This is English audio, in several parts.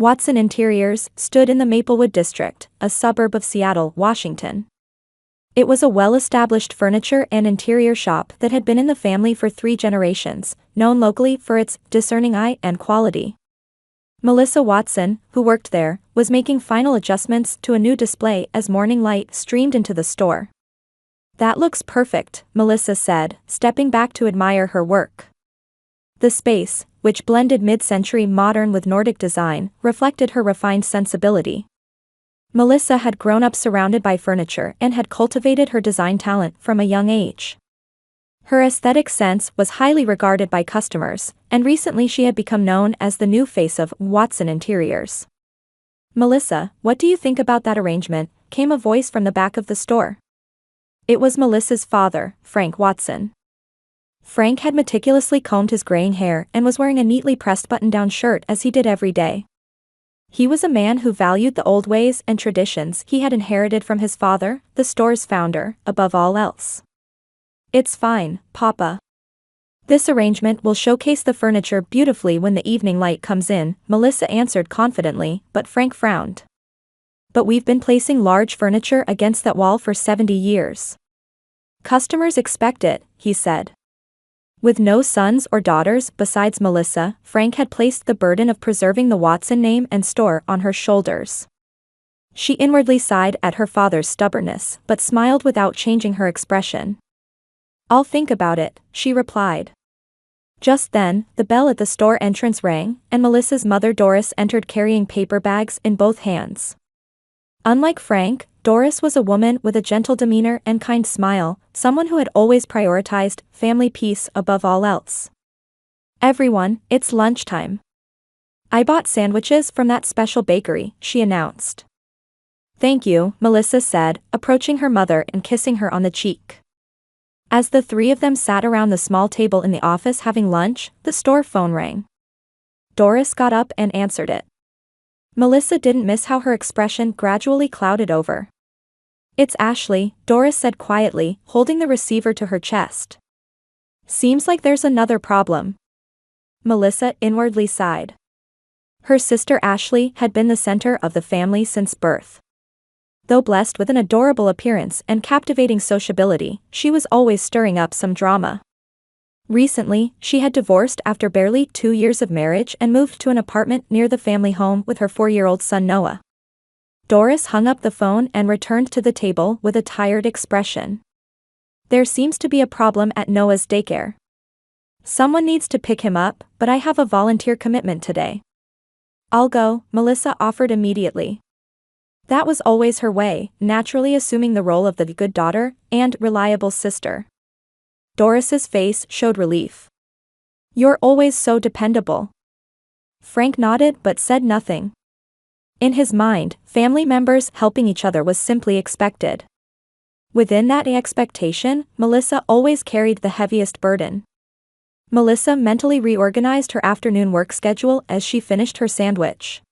Watson Interiors stood in the Maplewood district, a suburb of Seattle, Washington. It was a well-established furniture and interior shop that had been in the family for 3 generations, known locally for its discerning eye and quality. Melissa Watson, who worked there, was making final adjustments to a new display as morning light streamed into the store. "That looks perfect," Melissa said, stepping back to admire her work. The space, which blended mid-century modern with Nordic design, reflected her refined sensibility. Melissa had grown up surrounded by furniture and had cultivated her design talent from a young age. Her aesthetic sense was highly regarded by customers, and recently she had become known as the new face of Watson Interiors. "Melissa, what do you think about that arrangement?" came a voice from the back of the store. It was Melissa's father, Frank Watson. Frank had meticulously combed his graying hair and was wearing a neatly pressed button-down shirt as he did every day. He was a man who valued the old ways and traditions he had inherited from his father, the store's founder, above all else. "It's fine, Papa. This arrangement will showcase the furniture beautifully when the evening light comes in," Melissa answered confidently, but Frank frowned. "But we've been placing large furniture against that wall for 70 years. Customers expect it," he said. With no sons or daughters besides Melissa, Frank had placed the burden of preserving the Watson name and store on her shoulders. She inwardly sighed at her father's stubbornness, but smiled without changing her expression. "I'll think about it," she replied. Just then, the bell at the store entrance rang, and Melissa's mother Doris entered carrying paper bags in both hands. Unlike Frank, Doris was a woman with a gentle demeanor and kind smile, someone who had always prioritized family peace above all else. "Everyone, it's lunchtime. I bought sandwiches from that special bakery," she announced. "Thank you," Melissa said, approaching her mother and kissing her on the cheek. As the 3 of them sat around the small table in the office having lunch, the store phone rang. Doris got up and answered it. Melissa didn't miss how her expression gradually clouded over. "It's Ashley," Doris said quietly, holding the receiver to her chest. "Seems like there's another problem." Melissa inwardly sighed. Her sister Ashley had been the center of the family since birth. Though blessed with an adorable appearance and captivating sociability, she was always stirring up some drama. Recently, she had divorced after barely 2 years of marriage and moved to an apartment near the family home with her 4-year-old son Noah. Doris hung up the phone and returned to the table with a tired expression. "There seems to be a problem at Noah's daycare. Someone needs to pick him up, but I have a volunteer commitment today." "I'll go," Melissa offered immediately. That was always her way, naturally assuming the role of the good daughter and reliable sister. Doris's face showed relief. "You're always so dependable." Frank nodded but said nothing. In his mind, family members helping each other was simply expected. Within that expectation, Melissa always carried the heaviest burden. Melissa mentally reorganized her afternoon work schedule as she finished her sandwich.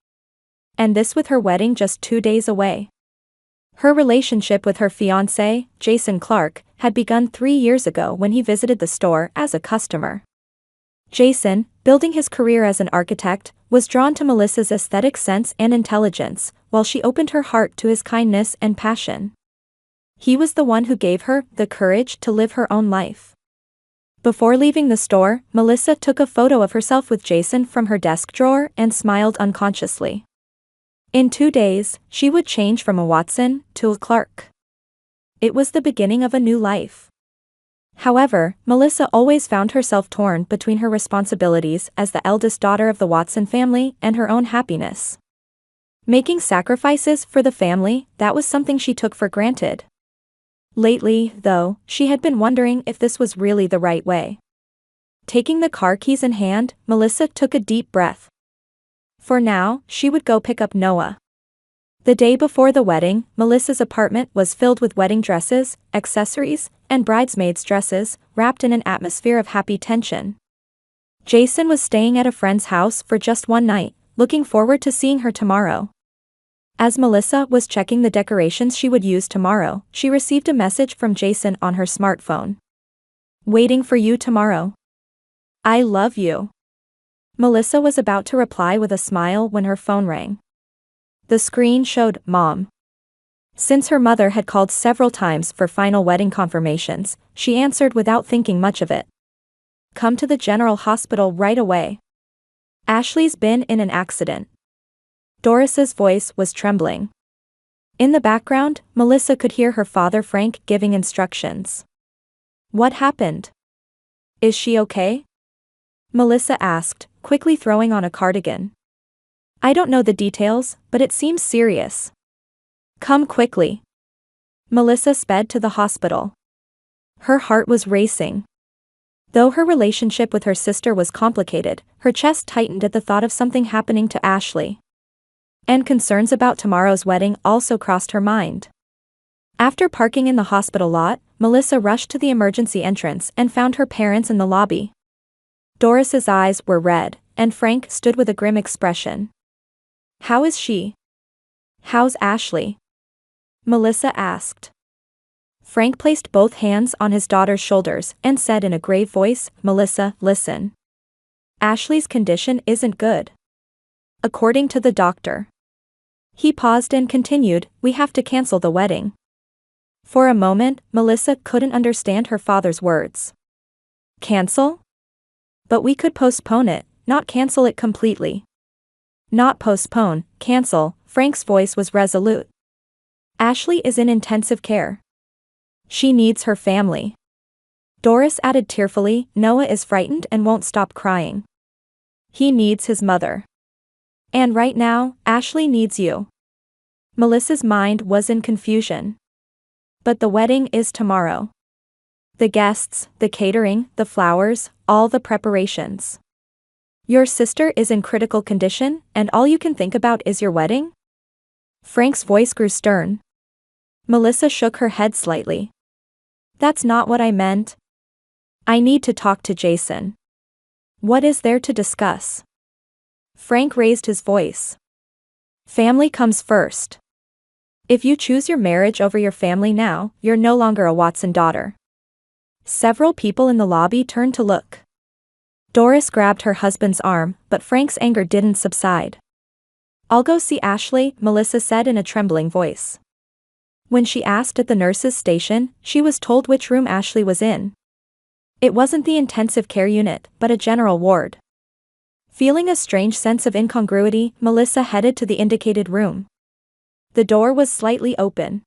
And this with her wedding just 2 days away. Her relationship with her fiancé, Jason Clark, had begun 3 years ago when he visited the store as a customer. Jason, building his career as an architect, was drawn to Melissa's aesthetic sense and intelligence, while she opened her heart to his kindness and passion. He was the one who gave her the courage to live her own life. Before leaving the store, Melissa took a photo of herself with Jason from her desk drawer and smiled unconsciously. In 2 days, she would change from a Watson to a Clark. It was the beginning of a new life. However, Melissa always found herself torn between her responsibilities as the eldest daughter of the Watson family and her own happiness. Making sacrifices for the family, that was something she took for granted. Lately, though, she had been wondering if this was really the right way. Taking the car keys in hand, Melissa took a deep breath. For now, she would go pick up Noah. The day before the wedding, Melissa's apartment was filled with wedding dresses, accessories, and bridesmaids' dresses, wrapped in an atmosphere of happy tension. Jason was staying at a friend's house for just one night, looking forward to seeing her tomorrow. As Melissa was checking the decorations she would use tomorrow, she received a message from Jason on her smartphone. "Waiting for you tomorrow. I love you." Melissa was about to reply with a smile when her phone rang. The screen showed Mom. Since her mother had called several times for final wedding confirmations, she answered without thinking much of it. Come to the general hospital right away. Ashley's been in an accident. Doris's voice was trembling. In the background, Melissa could hear her father Frank giving instructions. What happened? Is she okay? Melissa asked, quickly throwing on a cardigan. I don't know the details, but it seems serious. Come quickly. Melissa sped to the hospital. Her heart was racing. Though her relationship with her sister was complicated, her chest tightened at the thought of something happening to Ashley. And concerns about tomorrow's wedding also crossed her mind. After parking in the hospital lot, Melissa rushed to the emergency entrance and found her parents in the lobby. Doris's eyes were red, and Frank stood with a grim expression. How is she? How's Ashley? Melissa asked. Frank placed both hands on his daughter's shoulders and said in a grave voice, Melissa, listen. Ashley's condition isn't good. According to the doctor. He paused and continued, we have to cancel the wedding. For a moment, Melissa couldn't understand her father's words. Cancel? But we could postpone it, not cancel it completely. Not postpone, cancel, Frank's voice was resolute. Ashley is in intensive care. She needs her family. Doris added tearfully, Noah is frightened and won't stop crying. He needs his mother. And right now, Ashley needs you. Melissa's mind was in confusion. But the wedding is tomorrow. The guests, the catering, the flowers, all the preparations. Your sister is in critical condition, and all you can think about is your wedding? Frank's voice grew stern. Melissa shook her head slightly. That's not what I meant. I need to talk to Jason. What is there to discuss? Frank raised his voice. Family comes first. If you choose your marriage over your family now, you're no longer a Watson daughter. Several people in the lobby turned to look. Doris grabbed her husband's arm, but Frank's anger didn't subside. I'll go see Ashley, Melissa said in a trembling voice. When she asked at the nurse's station, she was told which room Ashley was in. It wasn't the intensive care unit, but a general ward. Feeling a strange sense of incongruity, Melissa headed to the indicated room. The door was slightly open.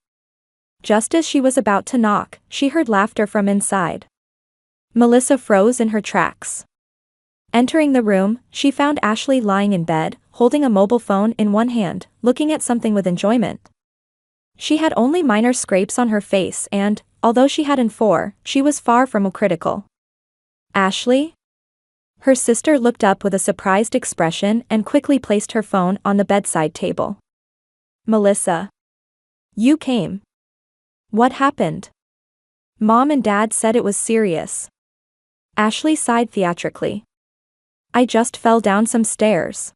Just as she was about to knock, she heard laughter from inside. Melissa froze in her tracks. Entering the room, she found Ashley lying in bed, holding a mobile phone in one hand, looking at something with enjoyment. She had only minor scrapes on her face and, although she had N4, she was far from critical. Ashley? Her sister looked up with a surprised expression and quickly placed her phone on the bedside table. Melissa. You came. What happened? Mom and Dad said it was serious. Ashley sighed theatrically. I just fell down some stairs.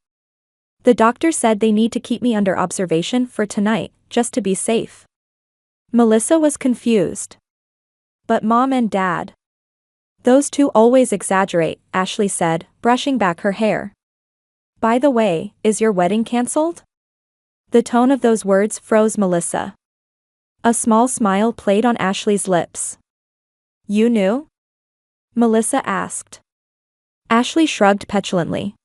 The doctor said they need to keep me under observation for tonight, just to be safe. Melissa was confused. But Mom and Dad. Those two always exaggerate, Ashley said, brushing back her hair. By the way, is your wedding cancelled? The tone of those words froze Melissa. A small smile played on Ashley's lips. You knew? Melissa asked. Ashley shrugged petulantly.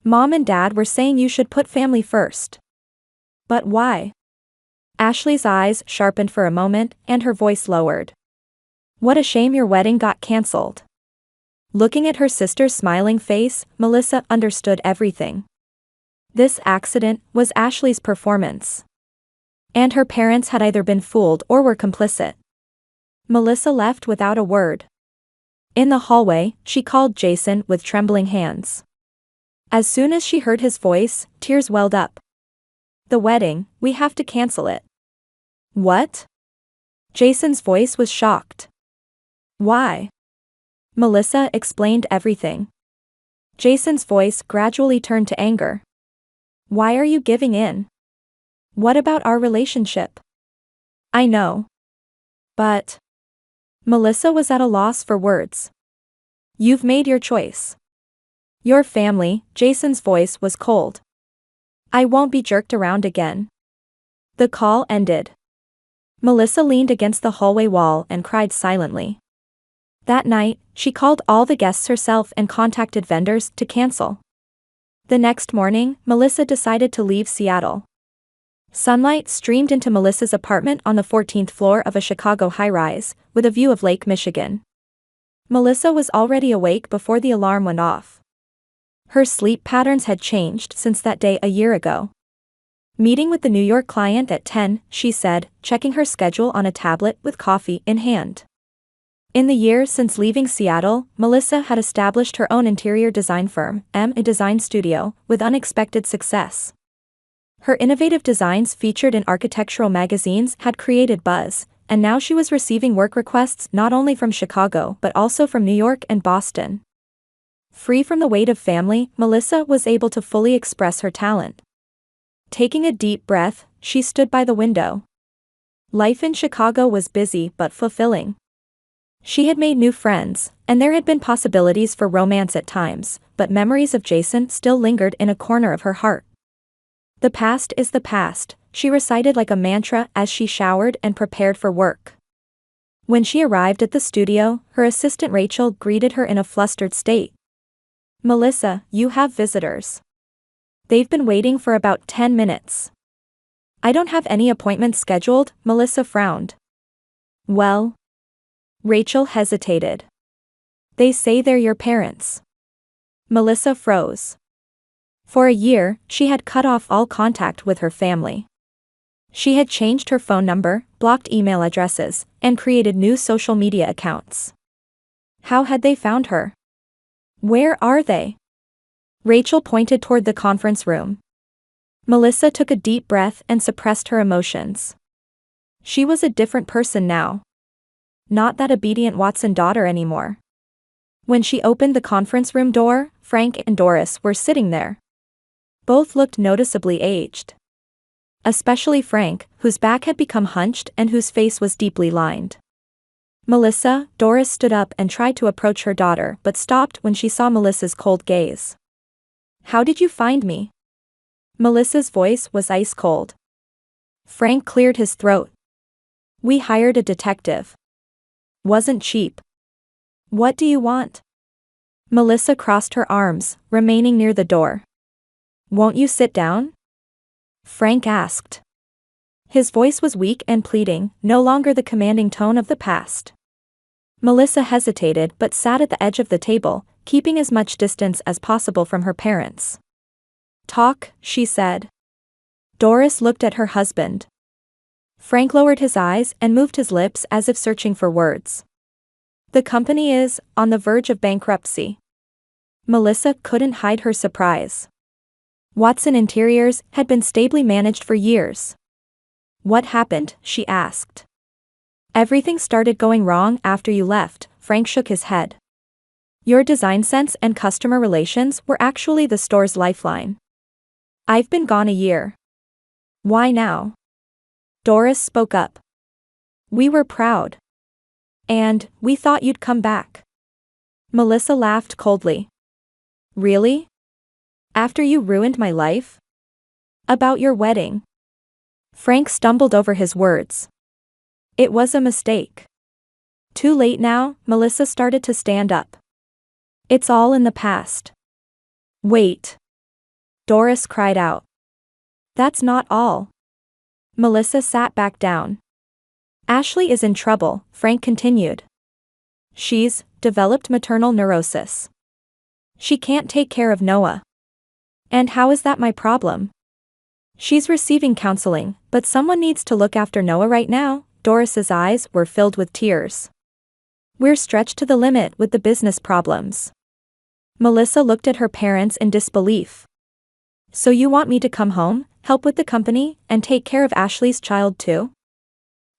Mom and Dad were saying you should put family first. But why? Ashley's eyes sharpened for a moment, and her voice lowered. What a shame your wedding got cancelled. Looking at her sister's smiling face, Melissa understood everything. This accident was Ashley's performance. And her parents had either been fooled or were complicit. Melissa left without a word. In the hallway, she called Jason with trembling hands. As soon as she heard his voice, tears welled up. The wedding, we have to cancel it. What? Jason's voice was shocked. Why? Melissa explained everything. Jason's voice gradually turned to anger. Why are you giving in? What about our relationship? I know. But. Melissa was at a loss for words. You've made your choice. Your family, Jason's voice was cold. I won't be jerked around again. The call ended. Melissa leaned against the hallway wall and cried silently. That night, she called all the guests herself and contacted vendors to cancel. The next morning, Melissa decided to leave Seattle. Sunlight streamed into Melissa's apartment on the 14th floor of a Chicago high-rise, with a view of Lake Michigan. Melissa was already awake before the alarm went off. Her sleep patterns had changed since that day a year ago. Meeting with the New York client at 10, she said, checking her schedule on a tablet with coffee in hand. In the year since leaving Seattle, Melissa had established her own interior design firm, a design studio, with unexpected success. Her innovative designs featured in architectural magazines had created buzz, and now she was receiving work requests not only from Chicago but also from New York and Boston. Free from the weight of family, Melissa was able to fully express her talent. Taking a deep breath, she stood by the window. Life in Chicago was busy but fulfilling. She had made new friends, and there had been possibilities for romance at times, but memories of Jason still lingered in a corner of her heart. The past is the past, she recited like a mantra as she showered and prepared for work. When she arrived at the studio, her assistant Rachel greeted her in a flustered state. Melissa, you have visitors. They've been waiting for about 10 minutes. I don't have any appointments scheduled, Melissa frowned. Well? Rachel hesitated. They say they're your parents. Melissa froze. For a year, she had cut off all contact with her family. She had changed her phone number, blocked email addresses, and created new social media accounts. How had they found her? Where are they? Rachel pointed toward the conference room. Melissa took a deep breath and suppressed her emotions. She was a different person now. Not that obedient Watson daughter anymore. When she opened the conference room door, Frank and Doris were sitting there. Both looked noticeably aged. Especially Frank, whose back had become hunched and whose face was deeply lined. Melissa, Doris stood up and tried to approach her daughter but stopped when she saw Melissa's cold gaze. How did you find me? Melissa's voice was ice cold. Frank cleared his throat. We hired a detective. Wasn't cheap. What do you want? Melissa crossed her arms, remaining near the door. Won't you sit down? Frank asked. His voice was weak and pleading, no longer the commanding tone of the past. Melissa hesitated but sat at the edge of the table, keeping as much distance as possible from her parents. Talk, she said. Doris looked at her husband. Frank lowered his eyes and moved his lips as if searching for words. The company is on the verge of bankruptcy. Melissa couldn't hide her surprise. Watson Interiors had been stably managed for years. What happened? She asked. Everything started going wrong after you left, Frank shook his head. Your design sense and customer relations were actually the store's lifeline. I've been gone a year. Why now? Doris spoke up. We were proud. And, we thought you'd come back. Melissa laughed coldly. Really? After you ruined my life? About your wedding. Frank stumbled over his words. It was a mistake. Too late now, Melissa started to stand up. It's all in the past. Wait. Doris cried out. That's not all. Melissa sat back down. Ashley is in trouble, Frank continued. She's developed maternal neurosis. She can't take care of Noah. And how is that my problem? She's receiving counseling, but someone needs to look after Noah right now. Doris's eyes were filled with tears. We're stretched to the limit with the business problems. Melissa looked at her parents in disbelief. So you want me to come home, help with the company, and take care of Ashley's child too?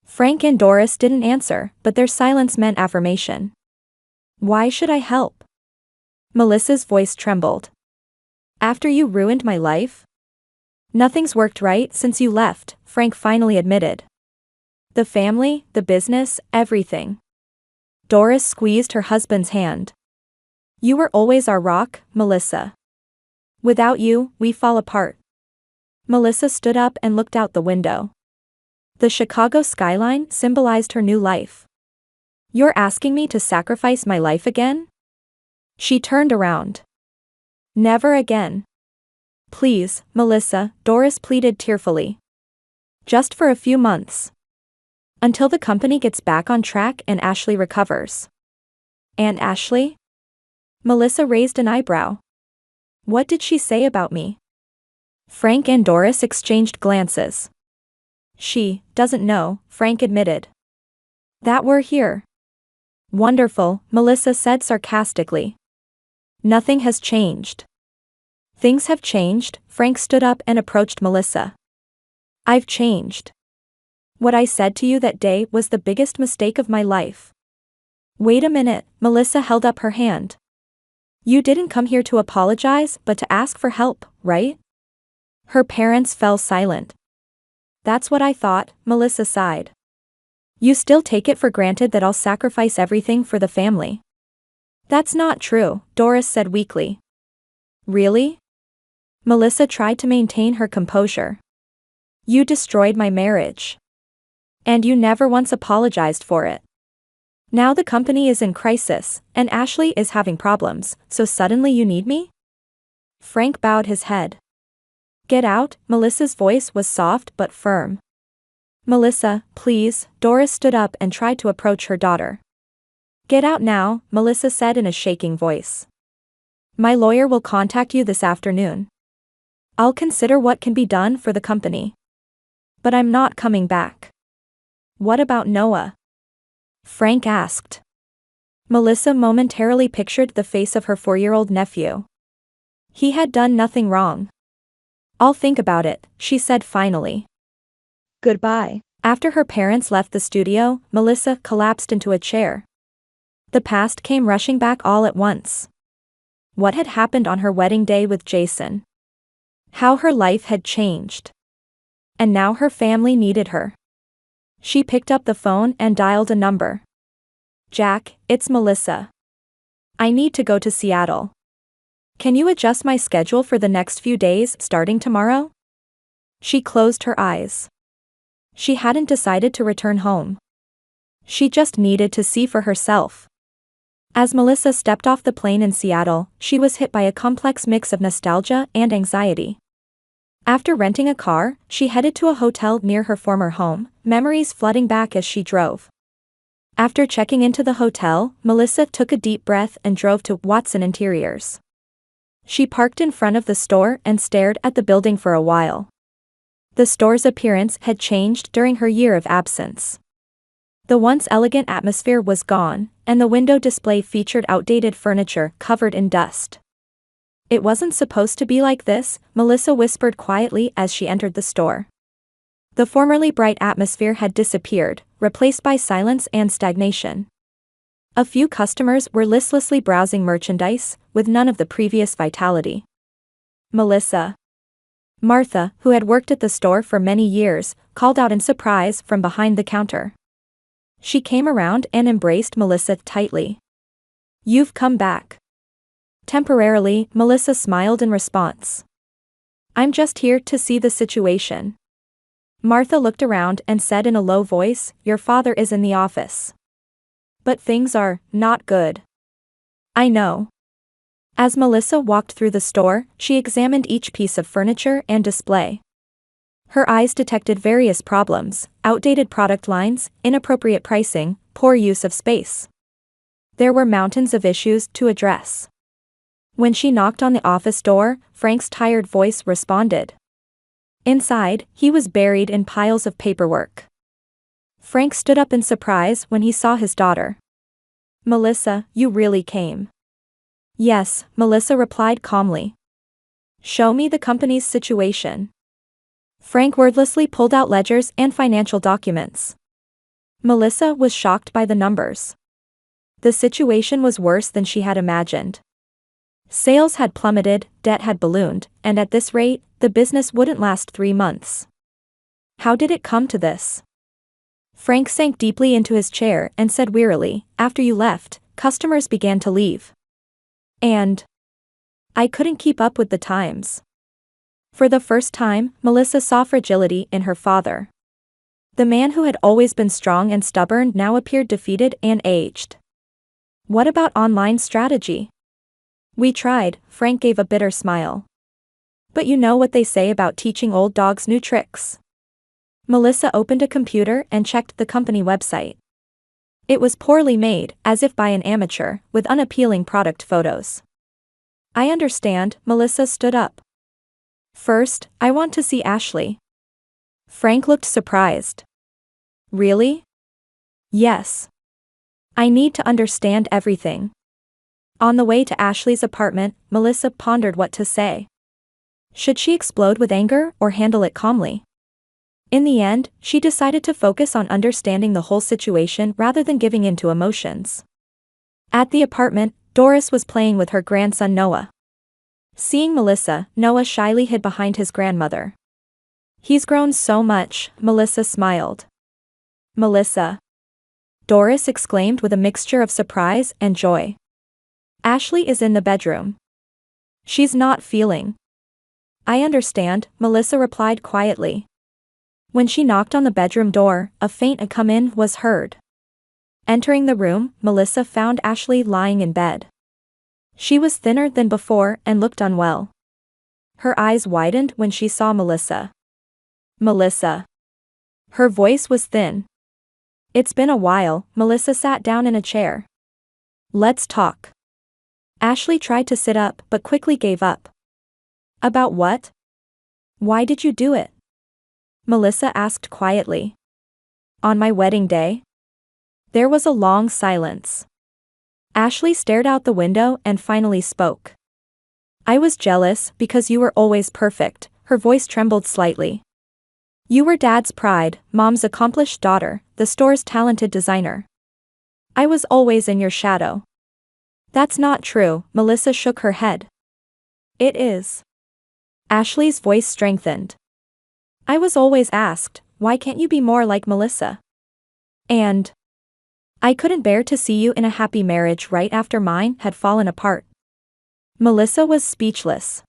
Frank and Doris didn't answer, but their silence meant affirmation. Why should I help? Melissa's voice trembled. After you ruined my life? Nothing's worked right since you left, Frank finally admitted. The family, the business, everything. Doris squeezed her husband's hand. You were always our rock, Melissa. Without you, we fall apart. Melissa stood up and looked out the window. The Chicago skyline symbolized her new life. You're asking me to sacrifice my life again? She turned around. Never again. Please, Melissa, Doris pleaded tearfully. Just for a few months. Until the company gets back on track and Ashley recovers. Aunt Ashley? Melissa raised an eyebrow. What did she say about me? Frank and Doris exchanged glances. She doesn't know, Frank admitted. That we're here. Wonderful, Melissa said sarcastically. Nothing has changed. Things have changed, Frank stood up and approached Melissa. I've changed. What I said to you that day was the biggest mistake of my life. Wait a minute, Melissa held up her hand. You didn't come here to apologize but to ask for help, right? Her parents fell silent. That's what I thought, Melissa sighed. You still take it for granted that I'll sacrifice everything for the family. That's not true, Doris said weakly. Really? Melissa tried to maintain her composure. You destroyed my marriage. And you never once apologized for it. Now the company is in crisis, and Ashley is having problems, so suddenly you need me? Frank bowed his head. Get out, Melissa's voice was soft but firm. Melissa, please, Doris stood up and tried to approach her daughter. Get out now, Melissa said in a shaking voice. My lawyer will contact you this afternoon. I'll consider what can be done for the company. But I'm not coming back. What about Noah? Frank asked. Melissa momentarily pictured the face of her 4-year-old nephew. He had done nothing wrong. I'll think about it, she said finally. Goodbye. After her parents left the studio, Melissa collapsed into a chair. The past came rushing back all at once. What had happened on her wedding day with Jason? How her life had changed. And now her family needed her. She picked up the phone and dialed a number. Jack, it's Melissa. I need to go to Seattle. Can you adjust my schedule for the next few days starting tomorrow? She closed her eyes. She hadn't decided to return home. She just needed to see for herself. As Melissa stepped off the plane in Seattle, she was hit by a complex mix of nostalgia and anxiety. After renting a car, she headed to a hotel near her former home, memories flooding back as she drove. After checking into the hotel, Melissa took a deep breath and drove to Watson Interiors. She parked in front of the store and stared at the building for a while. The store's appearance had changed during her year of absence. The once elegant atmosphere was gone, and the window display featured outdated furniture covered in dust. It wasn't supposed to be like this, Melissa whispered quietly as she entered the store. The formerly bright atmosphere had disappeared, replaced by silence and stagnation. A few customers were listlessly browsing merchandise, with none of the previous vitality. Melissa. Martha, who had worked at the store for many years, called out in surprise from behind the counter. She came around and embraced Melissa tightly. You've come back. Temporarily, Melissa smiled in response. I'm just here to see the situation. Martha looked around and said in a low voice, Your father is in the office. But things are not good. I know. As Melissa walked through the store, she examined each piece of furniture and display. Her eyes detected various problems: outdated product lines, inappropriate pricing, poor use of space. There were mountains of issues to address. When she knocked on the office door, Frank's tired voice responded. Inside, he was buried in piles of paperwork. Frank stood up in surprise when he saw his daughter. Melissa, you really came. Yes, Melissa replied calmly. Show me the company's situation. Frank wordlessly pulled out ledgers and financial documents. Melissa was shocked by the numbers. The situation was worse than she had imagined. Sales had plummeted, debt had ballooned, and at this rate, the business wouldn't last 3 months. How did it come to this? Frank sank deeply into his chair and said wearily, After you left, customers began to leave. And I couldn't keep up with the times. For the first time, Melissa saw fragility in her father. The man who had always been strong and stubborn now appeared defeated and aged. What about online strategy? We tried, Frank gave a bitter smile. But you know what they say about teaching old dogs new tricks. Melissa opened a computer and checked the company website. It was poorly made, as if by an amateur, with unappealing product photos. I understand, Melissa stood up. First, I want to see Ashley. Frank looked surprised. Really? Yes. I need to understand everything. On the way to Ashley's apartment, Melissa pondered what to say. Should she explode with anger or handle it calmly? In the end, she decided to focus on understanding the whole situation rather than giving in to emotions. At the apartment, Doris was playing with her grandson Noah. Seeing Melissa, Noah shyly hid behind his grandmother. He's grown so much, Melissa smiled. Melissa. Doris exclaimed with a mixture of surprise and joy. Ashley is in the bedroom. She's not feeling. I understand, Melissa replied quietly. When she knocked on the bedroom door, a faint "come in" was heard. Entering the room, Melissa found Ashley lying in bed. She was thinner than before and looked unwell. Her eyes widened when she saw Melissa. Melissa. Her voice was thin. It's been a while, Melissa sat down in a chair. Let's talk. Ashley tried to sit up but quickly gave up. About what? Why did you do it? Melissa asked quietly. On my wedding day? There was a long silence. Ashley stared out the window and finally spoke. I was jealous because you were always perfect, her voice trembled slightly. You were Dad's pride, Mom's accomplished daughter, the store's talented designer. I was always in your shadow. That's not true, Melissa shook her head. It is. Ashley's voice strengthened. I was always asked, why can't you be more like Melissa? And I couldn't bear to see you in a happy marriage right after mine had fallen apart. Melissa was speechless.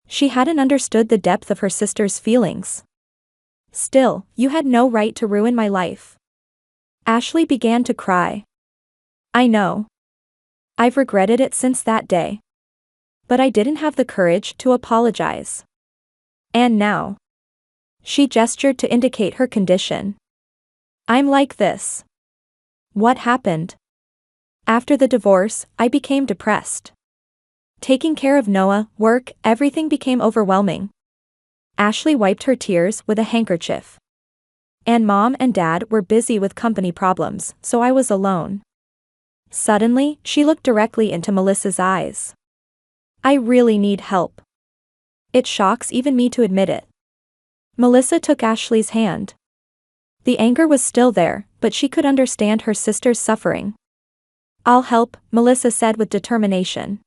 She hadn't understood the depth of her sister's feelings. Still, you had no right to ruin my life. Ashley began to cry. I know. I've regretted it since that day. But I didn't have the courage to apologize. And now. She gestured to indicate her condition. I'm like this. What happened? After the divorce, I became depressed. Taking care of Noah, work, everything became overwhelming. Ashley wiped her tears with a handkerchief. And Mom and Dad were busy with company problems, so I was alone. Suddenly, she looked directly into Melissa's eyes. I really need help. It shocks even me to admit it. Melissa took Ashley's hand. The anger was still there, but she could understand her sister's suffering. I'll help, Melissa said with determination.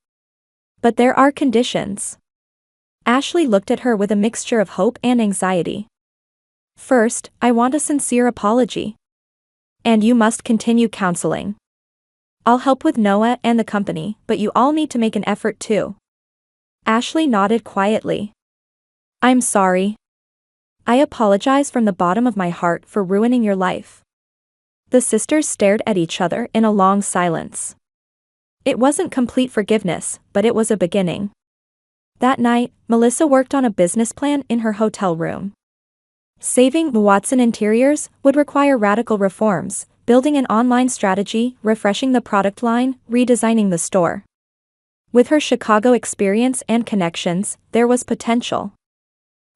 But there are conditions. Ashley looked at her with a mixture of hope and anxiety. First, I want a sincere apology. And you must continue counseling. I'll help with Noah and the company, but you all need to make an effort too. Ashley nodded quietly. I'm sorry. I apologize from the bottom of my heart for ruining your life. The sisters stared at each other in a long silence. It wasn't complete forgiveness, but it was a beginning. That night, Melissa worked on a business plan in her hotel room. Saving Watson Interiors would require radical reforms, building an online strategy, refreshing the product line, redesigning the store. With her Chicago experience and connections, there was potential.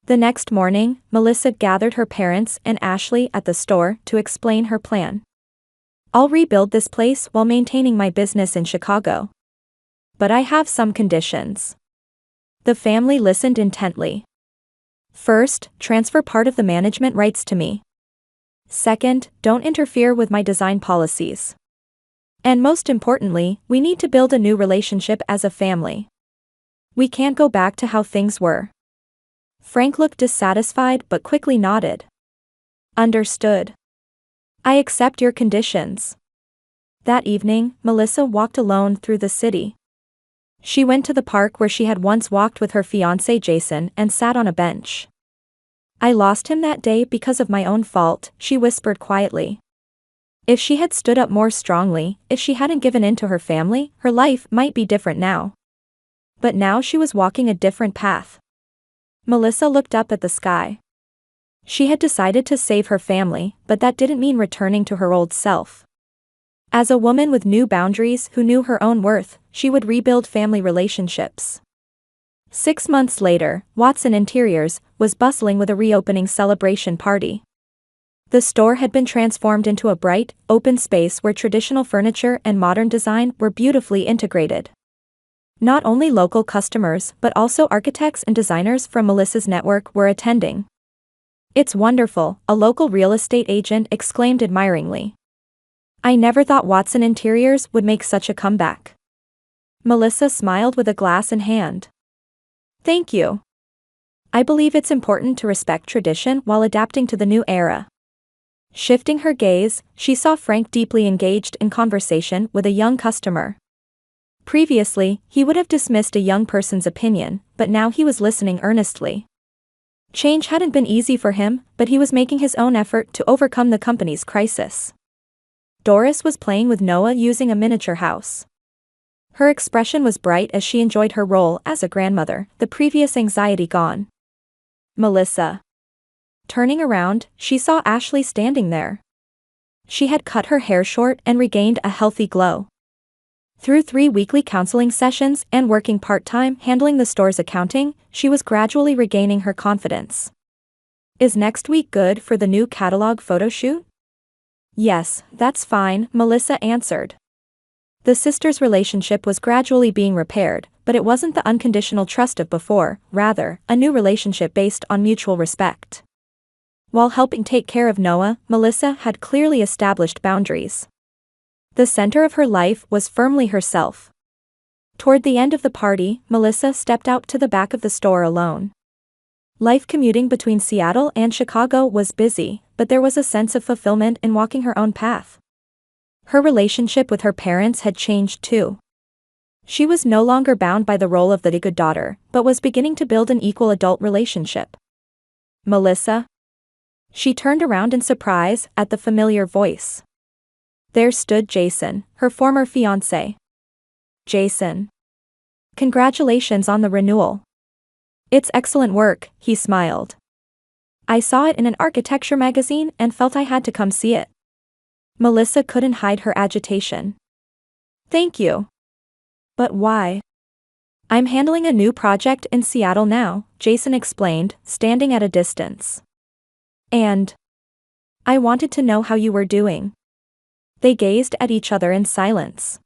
The next morning, Melissa gathered her parents and Ashley at the store to explain her plan. I'll rebuild this place while maintaining my business in Chicago. But I have some conditions. The family listened intently. First, transfer part of the management rights to me. Second, don't interfere with my design policies. And most importantly, we need to build a new relationship as a family. We can't go back to how things were. Frank looked dissatisfied but quickly nodded. Understood. I accept your conditions. That evening, Melissa walked alone through the city. She went to the park where she had once walked with her fiancé Jason and sat on a bench. I lost him that day because of my own fault, she whispered quietly. If she had stood up more strongly, if she hadn't given in to her family, her life might be different now. But now she was walking a different path. Melissa looked up at the sky. She had decided to save her family, but that didn't mean returning to her old self. As a woman with new boundaries who knew her own worth, she would rebuild family relationships. 6 months later, Watson Interiors was bustling with a reopening celebration party. The store had been transformed into a bright, open space where traditional furniture and modern design were beautifully integrated. Not only local customers but also architects and designers from Melissa's network were attending. "It's wonderful," a local real estate agent exclaimed admiringly. "I never thought Watson Interiors would make such a comeback." Melissa smiled with a glass in hand. "Thank you. I believe it's important to respect tradition while adapting to the new era." Shifting her gaze, she saw Frank deeply engaged in conversation with a young customer. Previously, he would have dismissed a young person's opinion, but now he was listening earnestly. Change hadn't been easy for him, but he was making his own effort to overcome the company's crisis. Doris was playing with Noah using a miniature house. Her expression was bright as she enjoyed her role as a grandmother, the previous anxiety gone. Melissa. Turning around, she saw Ashley standing there. She had cut her hair short and regained a healthy glow. Through 3 weekly counseling sessions and working part-time handling the store's accounting, she was gradually regaining her confidence. "Is next week good for the new catalog photo shoot?" "Yes, that's fine," Melissa answered. The sisters' relationship was gradually being repaired, but it wasn't the unconditional trust of before, rather, a new relationship based on mutual respect. While helping take care of Noah, Melissa had clearly established boundaries. The center of her life was firmly herself. Toward the end of the party, Melissa stepped out to the back of the store alone. Life commuting between Seattle and Chicago was busy, but there was a sense of fulfillment in walking her own path. Her relationship with her parents had changed too. She was no longer bound by the role of the good daughter, but was beginning to build an equal adult relationship. "Melissa?" She turned around in surprise at the familiar voice. There stood Jason, her former fiancé. "Jason. Congratulations on the renewal." "It's excellent work," he smiled. "I saw it in an architecture magazine and felt I had to come see it." Melissa couldn't hide her agitation. "Thank you. But why?" "I'm handling a new project in Seattle now," Jason explained, standing at a distance. "And I wanted to know how you were doing." They gazed at each other in silence.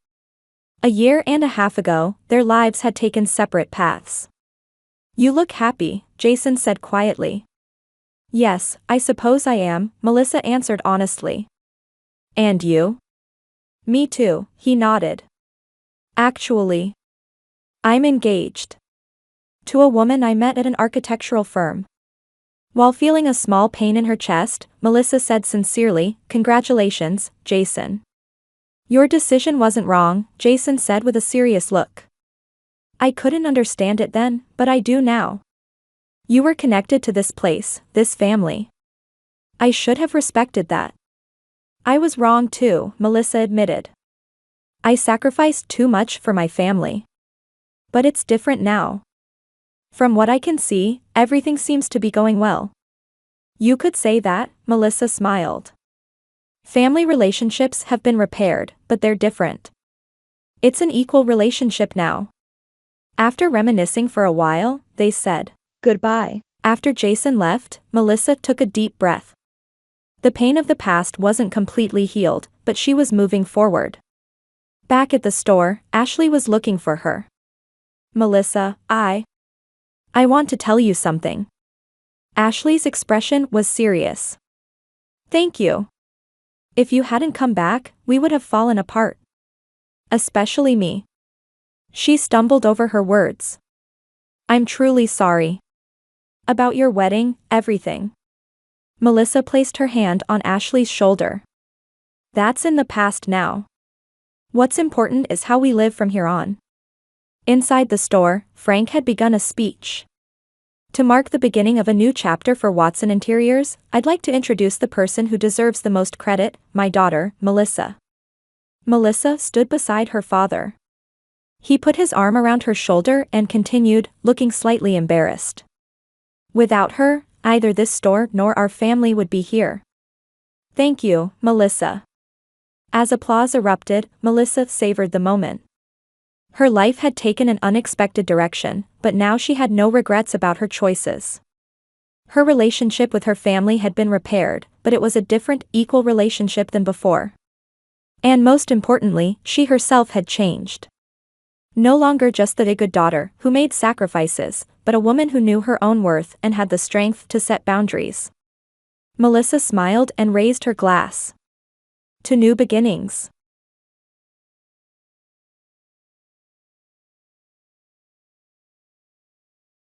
1.5 years ago, their lives had taken separate paths. "You look happy," Jason said quietly. "Yes, I suppose I am," Melissa answered honestly. "And you?" "Me too," he nodded. "Actually, I'm engaged. To a woman I met at an architectural firm." While feeling a small pain in her chest, Melissa said sincerely, "Congratulations, Jason." "Your decision wasn't wrong," Jason said with a serious look. "I couldn't understand it then, but I do now. You were connected to this place, this family. I should have respected that." "I was wrong too," Melissa admitted. "I sacrificed too much for my family. But it's different now. From what I can see, everything seems to be going well." "You could say that," Melissa smiled. "Family relationships have been repaired, but they're different. It's an equal relationship now." After reminiscing for a while, they said goodbye. After Jason left, Melissa took a deep breath. The pain of the past wasn't completely healed, but she was moving forward. Back at the store, Ashley was looking for her. "Melissa, I want to tell you something." Ashley's expression was serious. "Thank you. If you hadn't come back, we would have fallen apart. Especially me." She stumbled over her words. "I'm truly sorry. About your wedding, everything." Melissa placed her hand on Ashley's shoulder. "That's in the past now. What's important is how we live from here on. Inside the store, Frank had begun a speech. To mark the beginning of a new chapter for Watson Interiors, I'd like to introduce the person who deserves the most credit, my daughter, Melissa. Melissa stood beside her father. He put his arm around her shoulder and continued, looking slightly embarrassed. Without her, either this store nor our family would be here. Thank you, Melissa. As applause erupted, Melissa savored the moment. Her life had taken an unexpected direction, but now she had no regrets about her choices. Her relationship with her family had been repaired, but it was a different, equal relationship than before. And most importantly, she herself had changed. No longer just the good daughter who made sacrifices, but a woman who knew her own worth and had the strength to set boundaries. Melissa smiled and raised her glass. To new beginnings.